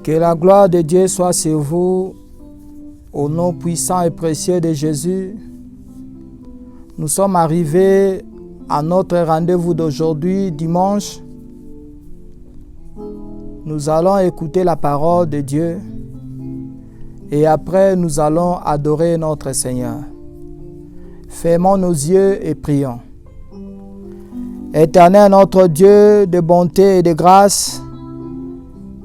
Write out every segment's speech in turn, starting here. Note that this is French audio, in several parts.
Que la gloire de Dieu soit sur vous, au nom puissant et précieux de Jésus. Nous sommes arrivés à notre rendez-vous d'aujourd'hui, dimanche. Nous allons écouter la parole de Dieu et après nous allons adorer notre Seigneur. Fermons nos yeux et prions. Éternel notre Dieu de bonté et de grâce,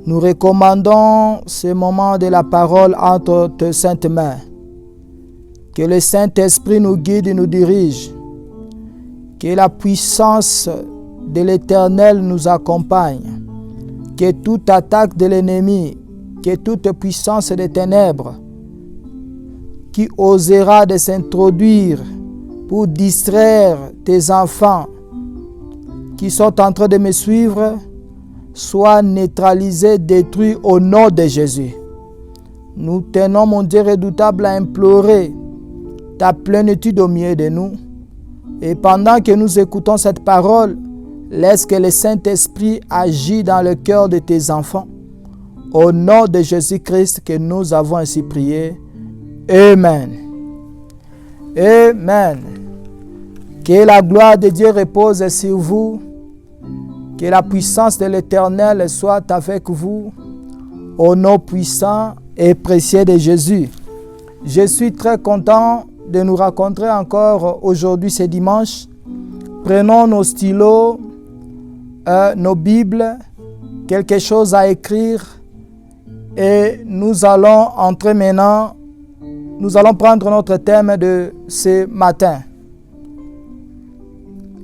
nous recommandons ce moment de la parole entre tes saintes mains. Que le Saint-Esprit nous guide et nous dirige. Que la puissance de l'Éternel nous accompagne. Que toute attaque de l'ennemi, que toute puissance des ténèbres qui osera de s'introduire pour distraire tes enfants qui sont en train de me suivre, soit neutralisée, détruite au nom de Jésus. Nous tenons, mon Dieu redoutable, à implorer ta plénitude au milieu de nous. Et pendant que nous écoutons cette parole, laisse que le Saint-Esprit agisse dans le cœur de tes enfants. Au nom de Jésus-Christ que nous avons ainsi prié. Amen. Amen. Que la gloire de Dieu repose sur vous. Que la puissance de l'Éternel soit avec vous. Au nom puissant et précieux de Jésus. Je suis très content de nous rencontrer encore aujourd'hui, ce dimanche. Prenons nos stylos, nos Bibles, quelque chose à écrire et nous allons entrer maintenant, nous allons prendre notre thème de ce matin.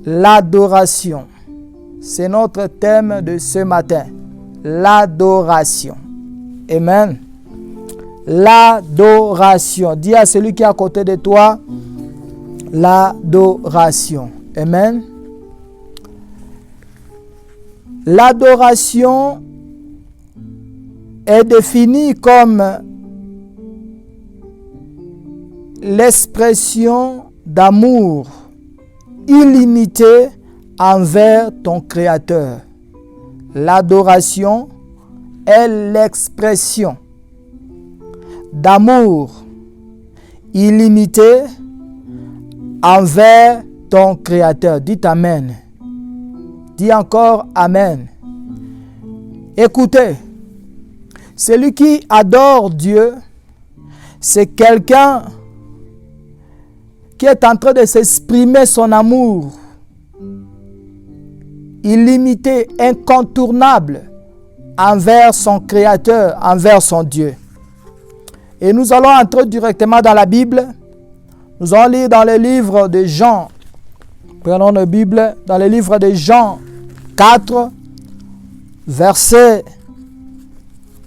L'adoration. C'est notre thème de ce matin. L'adoration. Amen. L'adoration. Dis à celui qui est à côté de toi, l'adoration. Amen. L'adoration est définie comme l'expression d'amour illimité envers ton Créateur. L'adoration est l'expression d'amour illimité envers ton Créateur. Dites Amen. Dis encore Amen. Écoutez, celui qui adore Dieu, c'est quelqu'un qui est en train de s'exprimer son amour illimité, incontournable envers son Créateur, envers son Dieu. Et nous allons entrer directement dans la Bible. Nous allons lire dans le livre de Jean. Prenons la Bible dans le livre de Jean 4, versets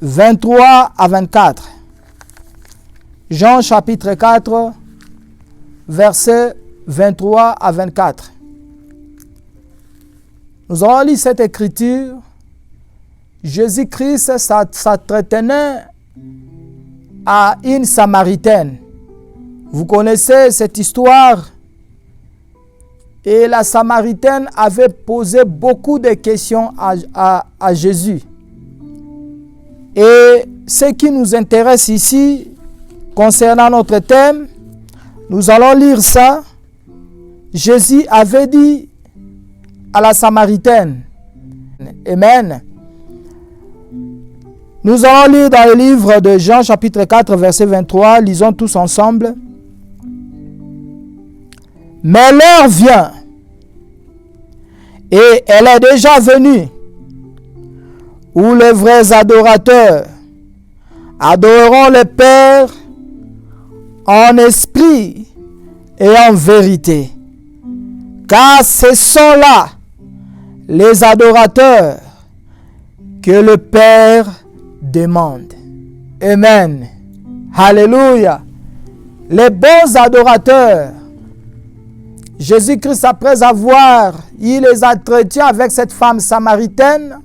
23 à 24. Jean chapitre 4, versets 23 à 24. Nous allons lire cette écriture. Jésus-Christ s'entretenait à une Samaritaine. Vous connaissez cette histoire. Et la Samaritaine avait posé beaucoup de questions à Jésus. Et ce qui nous intéresse ici, concernant notre thème, nous allons lire ça. Jésus avait dit à la Samaritaine. Amen. Nous allons lire dans le livre de Jean, chapitre 4, verset 23. Lisons tous ensemble. Mais l'heure vient, et elle est déjà venue, où les vrais adorateurs adoreront le Père en esprit et en vérité. Car ce sont là les adorateurs que le Père demande. Amen. Alléluia. Les bons adorateurs. Jésus-Christ, après avoir eu les entretiens avec cette femme samaritaine,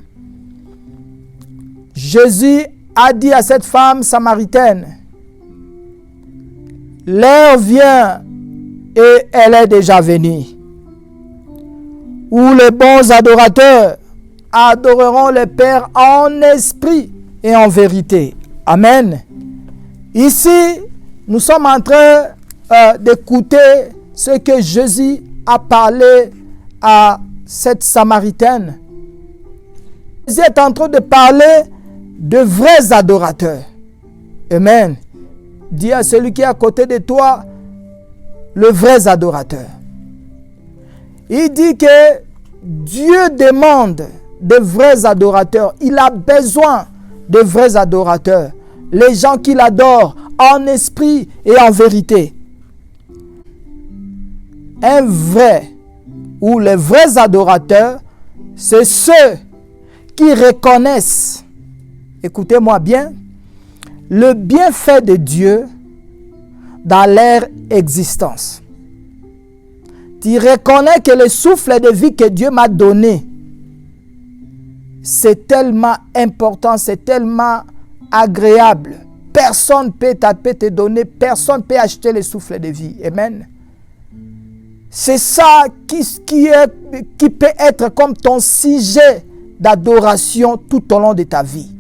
Jésus a dit à cette femme samaritaine, l'heure vient et elle est déjà venue, où les bons adorateurs adoreront le Père en esprit et en vérité. Amen. Ici, nous sommes en train d'écouter ce que Jésus a parlé à cette Samaritaine. Jésus est en train de parler de vrais adorateurs. Amen. Dis à celui qui est à côté de toi, le vrai adorateur. Il dit que Dieu demande de vrais adorateurs. Il a besoin de vrais adorateurs. Les gens qui l'adorent en esprit et en vérité. Un vrai ou les vrais adorateurs, c'est ceux qui reconnaissent, écoutez-moi bien, le bienfait de Dieu dans leur existence. Tu reconnais que le souffle de vie que Dieu m'a donné, c'est tellement important, c'est tellement agréable. Personne ne peut te donner, personne ne peut acheter le souffle de vie. Amen. C'est ça qui peut être comme ton sujet d'adoration tout au long de ta vie.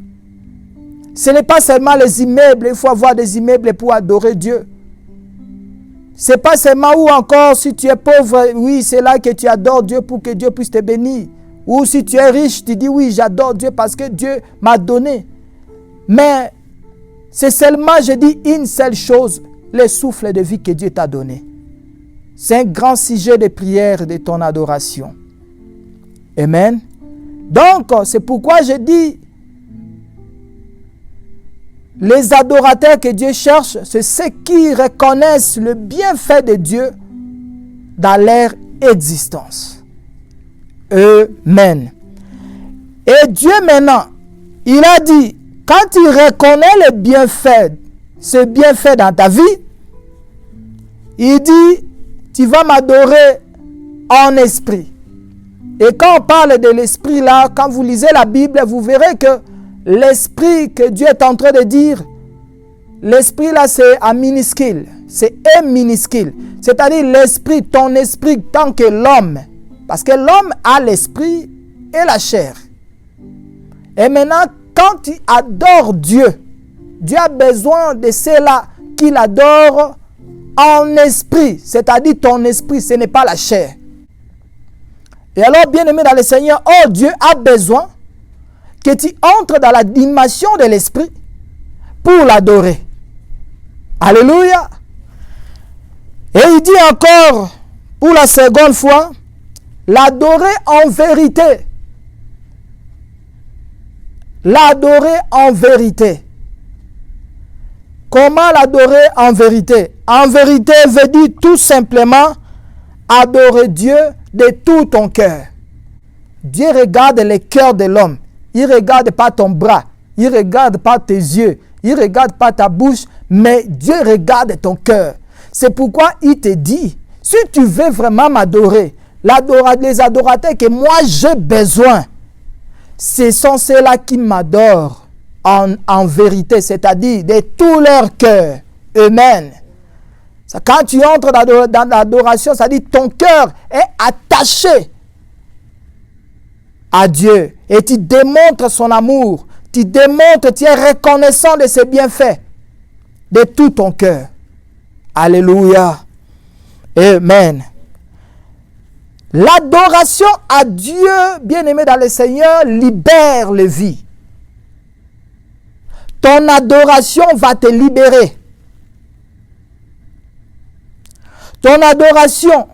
Ce n'est pas seulement les immeubles, il faut avoir des immeubles pour adorer Dieu. Ce n'est pas seulement ou encore si tu es pauvre, oui, c'est là que tu adores Dieu pour que Dieu puisse te bénir. Ou si tu es riche, tu dis oui, j'adore Dieu parce que Dieu m'a donné. Mais c'est seulement, je dis une seule chose, le souffle de vie que Dieu t'a donné. C'est un grand sujet de prière de ton adoration. Amen. Donc, c'est pourquoi je dis, les adorateurs que Dieu cherche, c'est ceux qui reconnaissent le bienfait de Dieu dans leur existence. Amen. Et Dieu maintenant, il a dit, quand tu reconnais le bienfait, ce bienfait dans ta vie, il dit, tu vas m'adorer en esprit. Et quand on parle de l'esprit là, quand vous lisez la Bible, vous verrez que l'esprit que Dieu est en train de dire, l'esprit là c'est un minuscule, c'est un minuscule. C'est-à-dire l'esprit, ton esprit tant que l'homme. Parce que l'homme a l'esprit et la chair. Et maintenant, quand tu adores Dieu, Dieu a besoin de ceux-là qui l'adorent en esprit. C'est-à-dire ton esprit, ce n'est pas la chair. Et alors, bien-aimé dans le Seigneur, oh Dieu a besoin que tu entres dans la dimension de l'esprit pour l'adorer. Alléluia. Et il dit encore, pour la seconde fois, l'adorer en vérité. L'adorer en vérité. Comment l'adorer en vérité? En vérité veut dire tout simplement adorer Dieu de tout ton cœur. Dieu regarde le cœur de l'homme. Il ne regarde pas ton bras. Il ne regarde pas tes yeux. Il ne regarde pas ta bouche. Mais Dieu regarde ton cœur. C'est pourquoi il te dit, si tu veux vraiment m'adorer, les adorateurs que moi j'ai besoin, ce sont ceux-là qui m'adorent en vérité, c'est-à-dire de tout leur cœur. Amen. Quand tu entres dans l'adoration, ça dit ton cœur est attaché à Dieu. Et tu démontres son amour. Tu démontres, tu es reconnaissant de ses bienfaits. De tout ton cœur. Alléluia. Amen. L'adoration à Dieu, bien-aimé dans le Seigneur, libère les vies. Ton adoration va te libérer. Ton adoration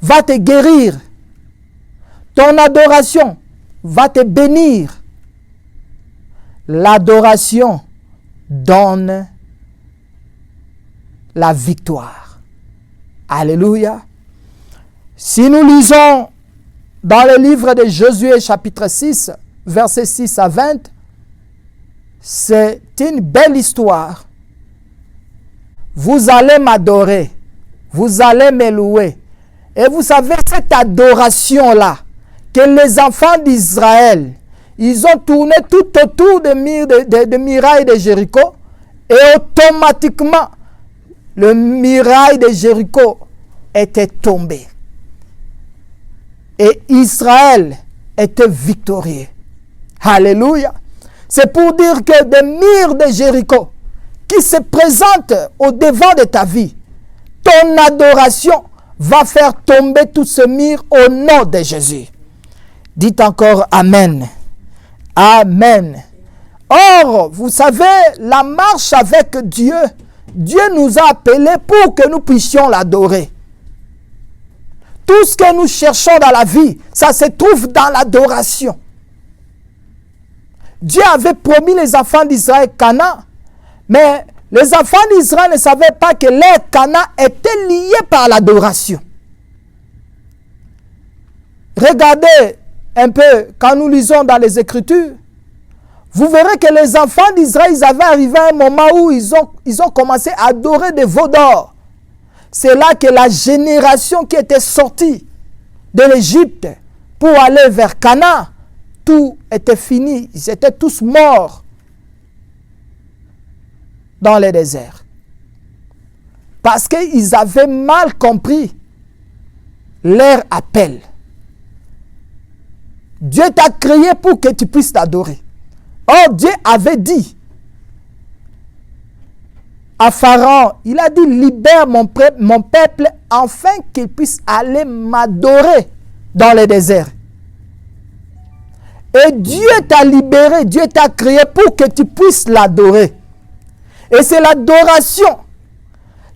va te guérir. Ton adoration va te bénir. L'adoration donne la victoire. Alléluia. Si nous lisons dans le livre de Josué chapitre 6, versets 6 à 20, c'est une belle histoire. Vous allez m'adorer. Vous allez me louer. Et vous savez, cette adoration-là, que les enfants d'Israël, ils ont tourné tout autour de murailles de Jéricho, et automatiquement, le muraille de Jéricho était tombé. Et Israël était victorieux. Alléluia. C'est pour dire que des murs de Jéricho qui se présentent au devant de ta vie, ton adoration va faire tomber tout ce mur au nom de Jésus. Dites encore Amen. Amen. Or, vous savez, la marche avec Dieu, Dieu nous a appelés pour que nous puissions l'adorer. Tout ce que nous cherchons dans la vie, ça se trouve dans l'adoration. Dieu avait promis les enfants d'Israël Canaan, mais les enfants d'Israël ne savaient pas que leur Canaan était lié par l'adoration. Regardez un peu, quand nous lisons dans les Écritures, vous verrez que les enfants d'Israël, ils avaient arrivé à un moment où ils ont commencé à adorer des veaux d'or. C'est là que la génération qui était sortie de l'Égypte pour aller vers Canaan, tout était fini. Ils étaient tous morts dans le désert. Parce qu'ils avaient mal compris leur appel. Dieu t'a créé pour que tu puisses t'adorer. Or, Dieu avait dit à Pharaon, il a dit, libère mon peuple afin qu'il puisse aller m'adorer dans le désert. Et Dieu t'a libéré, Dieu t'a créé pour que tu puisses l'adorer. Et c'est l'adoration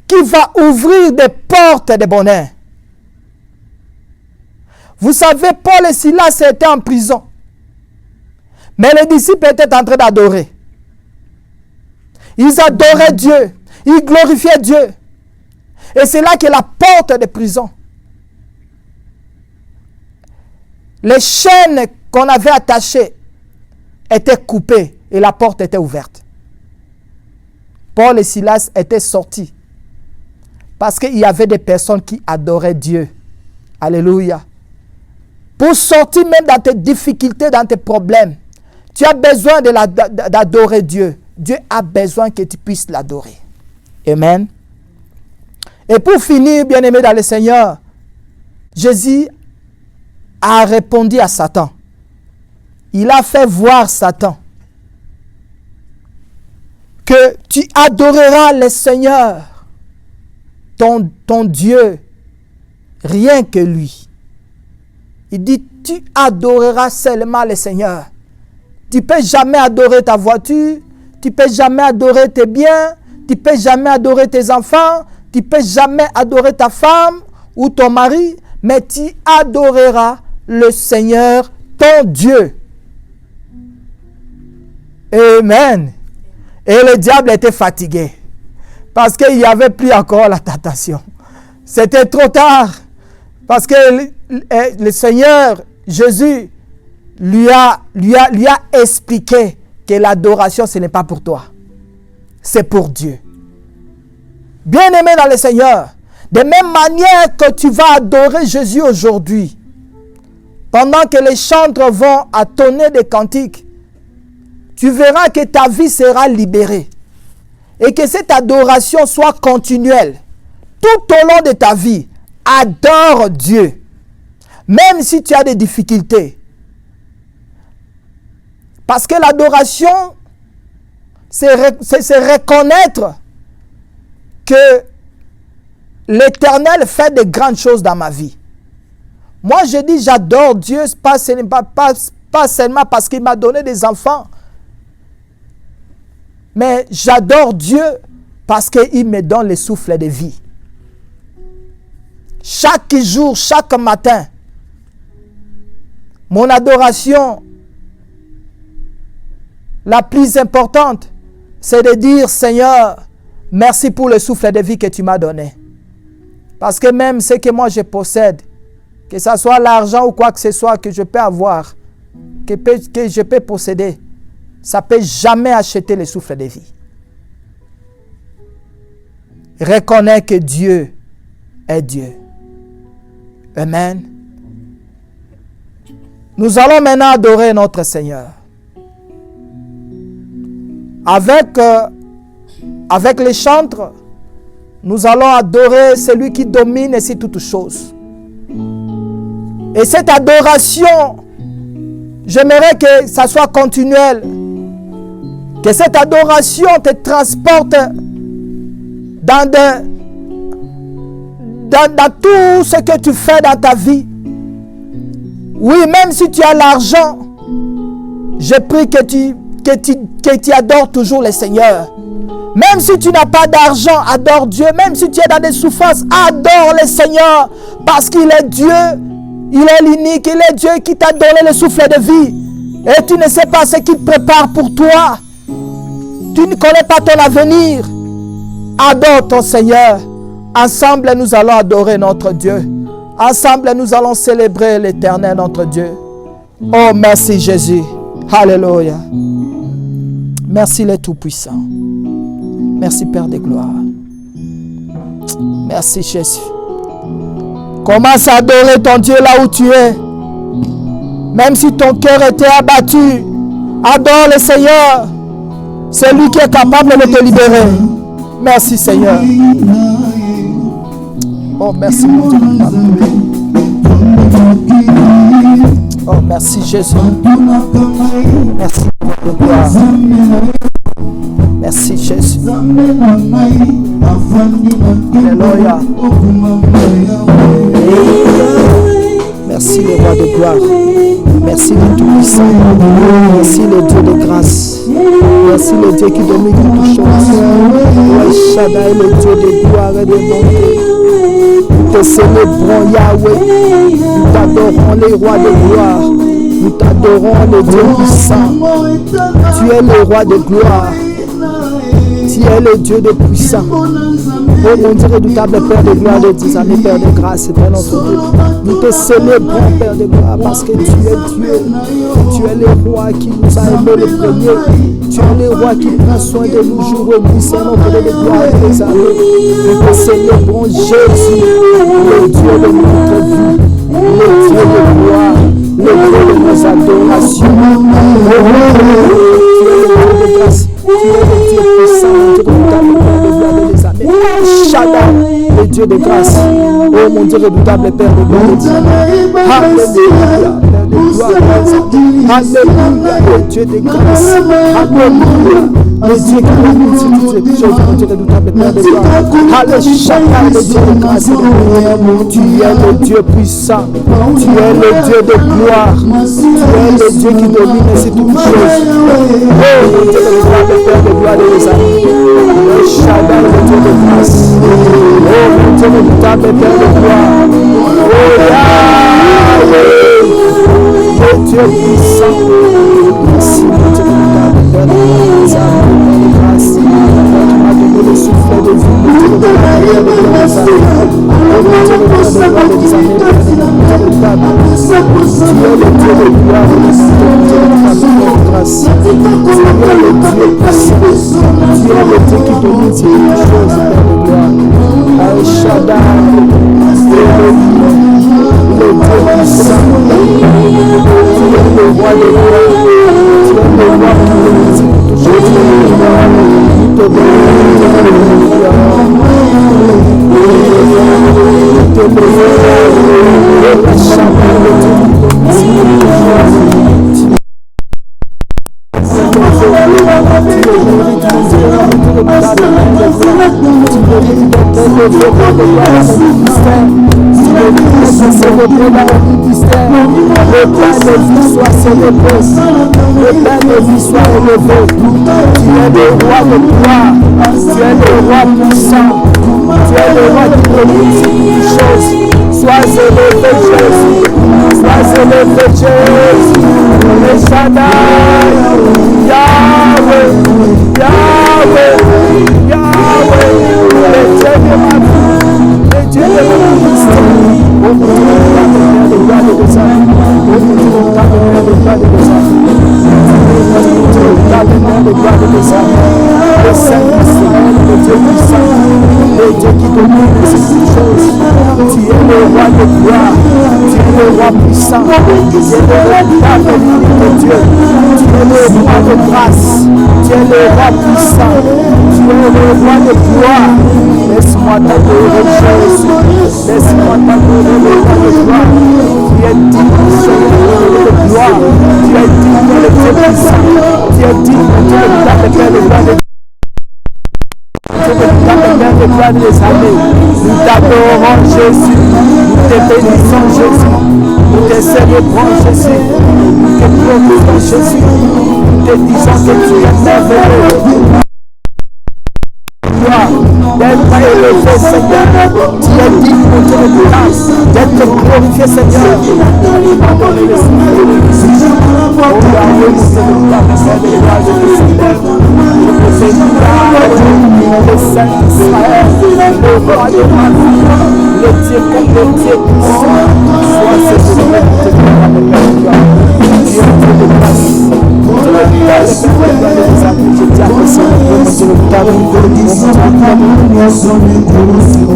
qui va ouvrir des portes de bonheur. Vous savez, Paul et Silas étaient en prison. Mais les disciples étaient en train d'adorer. Ils adoraient Dieu. Ils glorifiaient Dieu. Et c'est là que la porte de prison, les chaînes qu'on avait attachées étaient coupées et la porte était ouverte. Paul et Silas étaient sortis parce qu'il y avait des personnes qui adoraient Dieu. Alléluia. Pour sortir même dans tes difficultés, dans tes problèmes, tu as besoin d'adorer Dieu. Dieu a besoin que tu puisses l'adorer. Amen. Et pour finir, bien-aimés dans le Seigneur, Jésus a répondu à Satan. Il a fait voir Satan que tu adoreras le Seigneur, ton Dieu, rien que lui. Il dit, tu adoreras seulement le Seigneur. Tu ne peux jamais adorer ta voiture, tu ne peux jamais adorer tes biens, tu ne peux jamais adorer tes enfants, tu ne peux jamais adorer ta femme ou ton mari, mais tu adoreras le Seigneur, ton Dieu. Amen. Et le diable était fatigué parce qu'il n'y avait plus encore la tentation. C'était trop tard parce que le Seigneur Jésus lui a expliqué que l'adoration, ce n'est pas pour toi. C'est pour Dieu. Bien-aimé dans le Seigneur, de même manière que tu vas adorer Jésus aujourd'hui, pendant que les chantres vont entonner des cantiques, tu verras que ta vie sera libérée. Et que cette adoration soit continuelle. Tout au long de ta vie, adore Dieu. Même si tu as des difficultés. Parce que l'adoration, c'est reconnaître que l'Éternel fait de grandes choses dans ma vie. Moi, je dis j'adore Dieu, pas seulement parce qu'il m'a donné des enfants. Mais j'adore Dieu parce qu'il me donne le souffle de vie. Chaque jour, chaque matin, mon adoration la plus importante, c'est de dire, Seigneur, merci pour le souffle de vie que tu m'as donné. Parce que même ce que moi je possède, que ce soit l'argent ou quoi que ce soit que je peux avoir, que je peux posséder, ça ne peut jamais acheter le souffle de vie. Reconnais que Dieu est Dieu. Amen. Nous allons maintenant adorer notre Seigneur. Avec les chantres, nous allons adorer celui qui domine ici toutes choses. Et cette adoration J'aimerais que ça soit continuel. Que cette adoration te transporte dans tout ce que tu fais dans ta vie. Oui, même si tu as l'argent, je prie que tu adores toujours le Seigneur. Même si tu n'as pas d'argent, adore Dieu. Même si tu es dans des souffrances, adore le Seigneur. Parce qu'il est Dieu, il est l'unique, il est Dieu qui t'a donné le souffle de vie. Et tu ne sais pas ce qu'il prépare pour toi. Tu ne connais pas ton avenir. Adore ton Seigneur. Ensemble, nous allons adorer notre Dieu. Ensemble, nous allons célébrer l'Éternel, notre Dieu. Oh, merci Jésus. Alléluia. Merci le Tout-Puissant. Merci Père de gloire. Merci Jésus. Commence à adorer ton Dieu là où tu es. Même si ton cœur était abattu, adore le Seigneur. C'est lui qui est capable de te libérer. Merci Seigneur. Oh merci mon Dieu. Oh merci Jésus. Merci pour le gloire. Merci Jésus. Alléluia. Merci le roi de gloire. Merci le Tout-Puissant. Merci le Dieu de grâce. Merci le Dieu qui domine toutes choses. Oui, Shaddai, le Dieu de gloire et de bonté. Nous te célébrons Yahweh. Nous t'adorons les rois de gloire. Nous t'adorons le Dieu puissant. Tu es le roi de gloire. Tu es le Dieu de puissant. Oh mon Dieu redoutable, Père de gloire, de tes amis, Père de grâce, Père notre Dieu. Nous te célébrons, Père de gloire, parce que tu es Dieu. Tu es le roi qui nous a aimés le premier. Tu es le roi qui prend soin de nous jour et nuit. C'est notre Père de gloire et des amis. Nous te célébrons, Jésus, le Dieu de notre vie, le Dieu de gloire, le Dieu de nos adorations. Tu es le Dieu de grâce. Tu es le Dieu puissant, le Dieu redoutable, Père de gloire et des amis. Shaddai, le Dieu de grâce. Oh mon Dieu redoutable, Père de gloire et des amis. Alléluia, Père de gloire et des amis. Alléluia, le Dieu de grâce. Alléluia, le Dieu qui a mis toutes les choses, mon Dieu redoutable, Père de gloire. Alléluia, le Dieu de grâce et de gloire. Tu es le Dieu puissant. Tu es le Dieu de gloire. Tu es le Dieu qui domine sur toutes choses. Oh mon Dieu redoutable, Père de gloire et des amis. Le Shaddai, le Dieu de grâce. Oh mon Dieu redoutable, Père de gloire. Oh Yahweh, le Dieu puissant. Merci mon Dieu redoutable, Père de gloire et des amis. Grâce. Tu m'as donné le souffle de vie. Mon Dieu redoutable, Père de gloire et des amis. Oh mon Dieu redoutable, Père de gloire et des amis. Tu es le Dieu de gloire et des amis. Grâce. Tu es le Dieu puissant. Tu es le Dieu qui domine sur toutes choses, Père de gloire. El Shaddai, le Dieu puissant. Tu es le roi de gloire. Tu es le roi qui domine sur toutes choses, Père de gloire. Nous te le Père de vie soit élevé. Tu es le roi de gloire. Tu es le roi puissant. Tu es le roi qui domine toutes choses. Sois élevé, Jésus. Sois élevé, Jésus. Le Shaddai, Yahweh, Yahweh, Yahweh, le Dieu de ma vie, le Dieu de mon ministère. Oh mon Dieu, de gloire et de sang. Oh mon Dieu, de gloire et de sang. De gloire et de sang. Le Saint-Israël, le Dieu puissant, le Dieu qui domine toutes choses. Tu es le roi de gloire, tu es le roi puissant, tu es le véritable de Dieu, tu es le roi de grâce, tu es le roi puissant, tu es le roi de gloire. Laisse-moi t'adorer, Jésus, laisse-moi t'adorer, le roi de gloire. es digne, Seigneur, de gloire. Tu es digne, de Dieu puissant. Tu es digne, Dieu de Père de gloire. Des années. Nous t'adorons Jésus, nous te bénissons Jésus, nous te célébrons Jésus, nous te glorifions Jésus, nous te disons que tu es merveilleux. D'être élevé Seigneur, tu es digne pour Dieu de grâce, d'être glorifié Seigneur. Le Saint Israël, le roi de ma vie, le Dieu comme le Dieu puissant, soit célébré pour te faire avec la gloire. Dieu de grâce, pour te faire des amis, je dis à toi, Seigneur, mon Dieu de ta vie,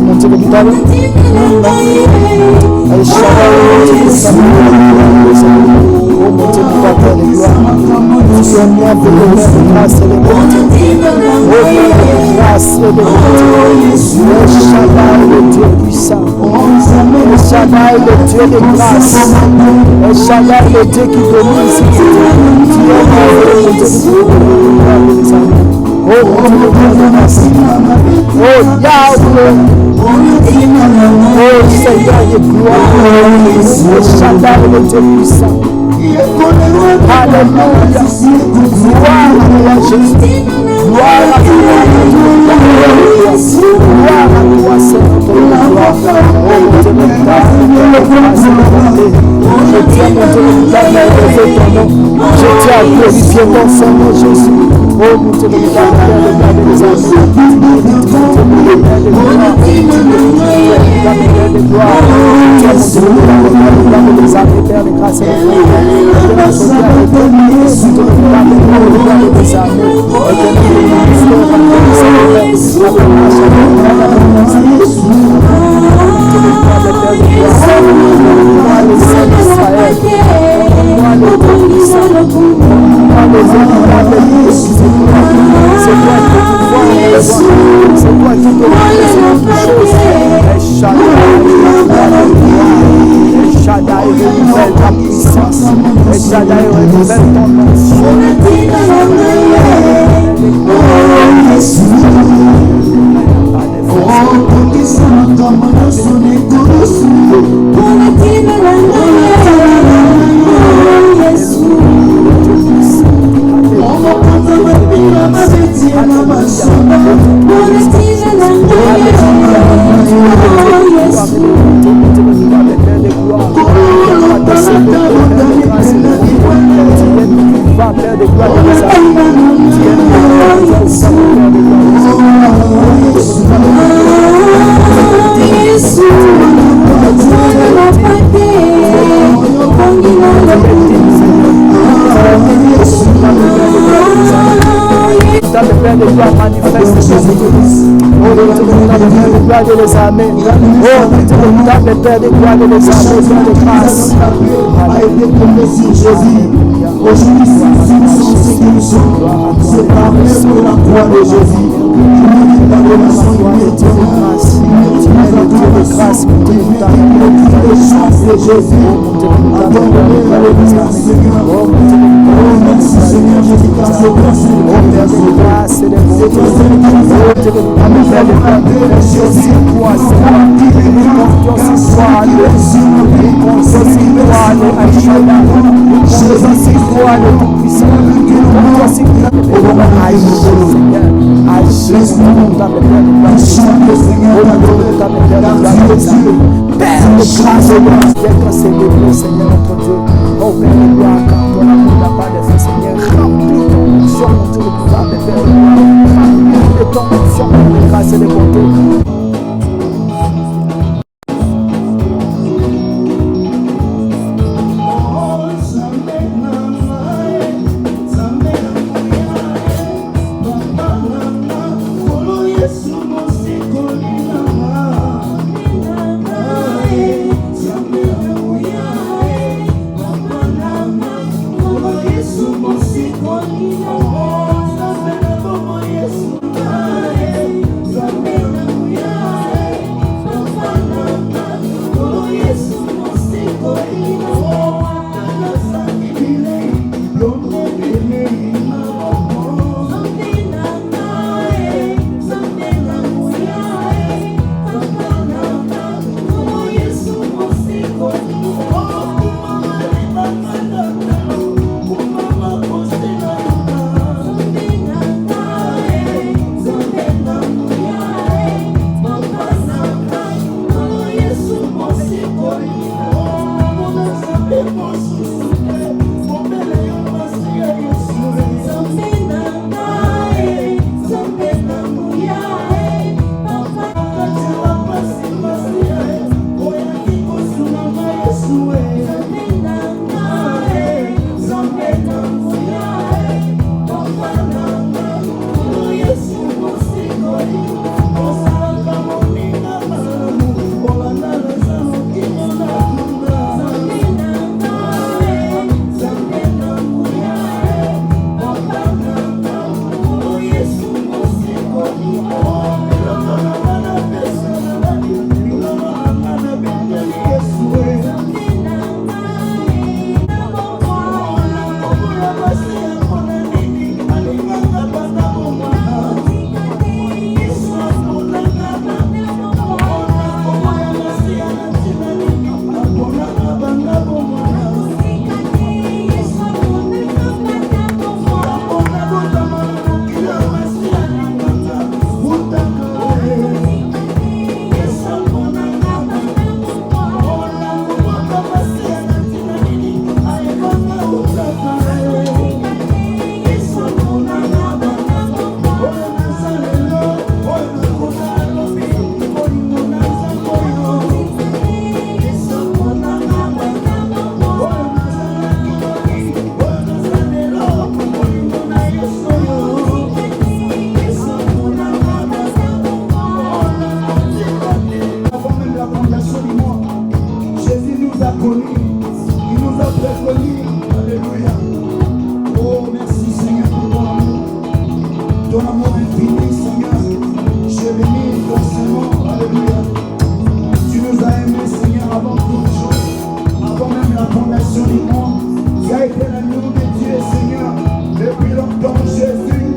mon Dieu de ta vie, et chacun oh mon Dieu, nous t'appelons les gloires. Tu es merveilleux, de grâce et de bonté. Oh Dieu de grâce et de bonté. El Shaddai, le Dieu puissant. El Shaddai, le Dieu de grâce. El Shaddai, le Dieu qui domine sur tout. Tu es merveilleux, mon Dieu de grâce. Oh mon Dieu de grâce. Oh Yahweh. Oh Seigneur de gloire. El Shaddai, le Dieu puissant. Alléluia. Gloire à toi Jésus. Gloire à toi. Gloire à toi Seigneur. Oh mon Dieu de grâce, je tiens mon Dieu de grâce à élever ton nom. Je tiens à glorifier ton Seigneur Jésus. Oh mon Dieu de grâce, Père de gloire, c'est toi qui vois, c'est toi qui Shaddai renouvelle ta puissance. Et Shaddai renouvelle ton nom. De les âmes. Oh, Dieu de Père de gloire de les âmes, Père de grâce. Aujourd'hui, c'est ce que nous sommes. C'est par la croix de Jésus. L'adoration de Dieu de grâce. De grâce, le chant de Jésus. Abandonné par le Seigneur. Oh, merci Seigneur Jésus, car c'est grâce. Oh, Père de grâce et de bonté. Oh, Dieu de Jésus, toi, c'est toi. Père de grâce, d'être célébré, Seigneur notre Dieu. Oh Père de gloire, car ton amour n'a pas de fin, Seigneur. Remplis ton onction, mon Dieu, de pouvoir, de Père de gloire. Remplis de ton onction, de grâce et de bonté. Yes, ton Jésus.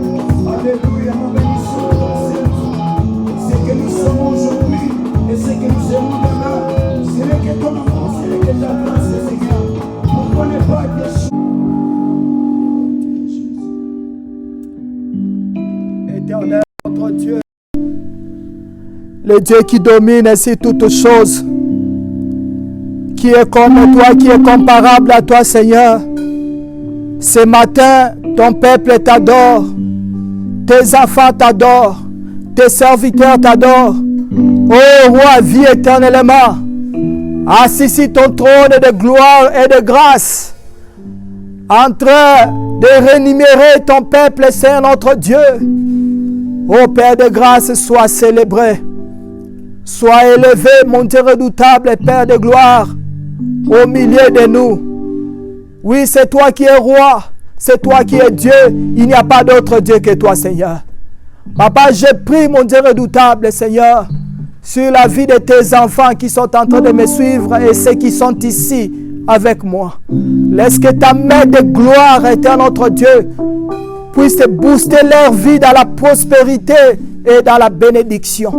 Alléluia, nous bénissons ton Seigneur. Ce que nous sommes aujourd'hui et ce que nous serons demain, ce n'est que ton amour, ce n'est que ta grâce, Seigneur. On ne connaît pas des choses. Éternel, notre Dieu, le Dieu qui domine ainsi toutes choses, qui est comme toi, qui est comparable à toi, Seigneur. Ce matin, ton peuple t'adore, tes enfants t'adorent, tes serviteurs t'adorent. Ô Roi, vis éternellement, assis sur ton trône de gloire et de grâce, en train de rémunérer ton peuple, Seigneur notre Dieu. Ô Père de grâce, sois célébré, sois élevé, mon Dieu redoutable, Père de gloire, au milieu de nous. Oui, c'est toi qui es roi, c'est toi qui es Dieu, il n'y a pas d'autre Dieu que toi, Seigneur. Papa, je prie, mon Dieu redoutable, Seigneur, sur la vie de tes enfants qui sont en train de me suivre et ceux qui sont ici avec moi. Laisse que ta main de gloire, éternel notre Dieu, puisse booster leur vie dans la prospérité et dans la bénédiction.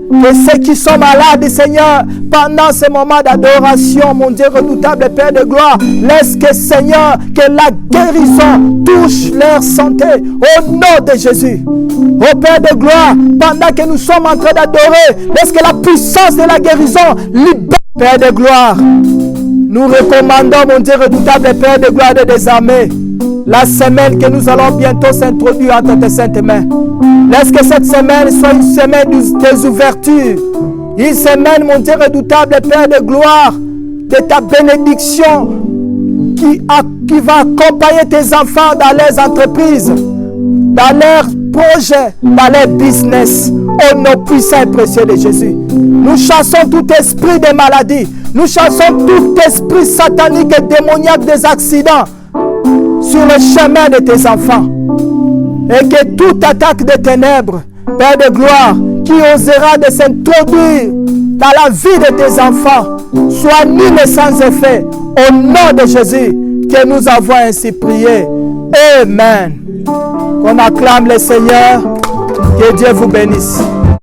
Que ceux qui sont malades, Seigneur, pendant ce moment d'adoration, mon Dieu redoutable, Père de gloire, laisse que, Seigneur, que la guérison touche leur santé au nom de Jésus. Ô Père de gloire, pendant que nous sommes en train d'adorer, laisse que la puissance de la guérison libère, Père de gloire. Nous recommandons, mon Dieu redoutable, Père de gloire des armées, la semaine que nous allons bientôt s'introduire entre tes saintes mains. Laisse que cette semaine soit une semaine des ouvertures. Une semaine, mon Dieu redoutable, Père de gloire, de ta bénédiction qui va accompagner tes enfants dans leurs entreprises, dans leurs projets, dans leurs business. Au nom puissant et précieux de Jésus. Nous chassons tout esprit de maladie. Nous chassons tout esprit satanique et démoniaque des accidents sur le chemin de tes enfants. Et que toute attaque des ténèbres, Père de gloire, qui osera de s'introduire dans la vie de tes enfants, soit nulle et sans effet. Au nom de Jésus, que nous avons ainsi prié. Amen. Qu'on acclame le Seigneur. Que Dieu vous bénisse.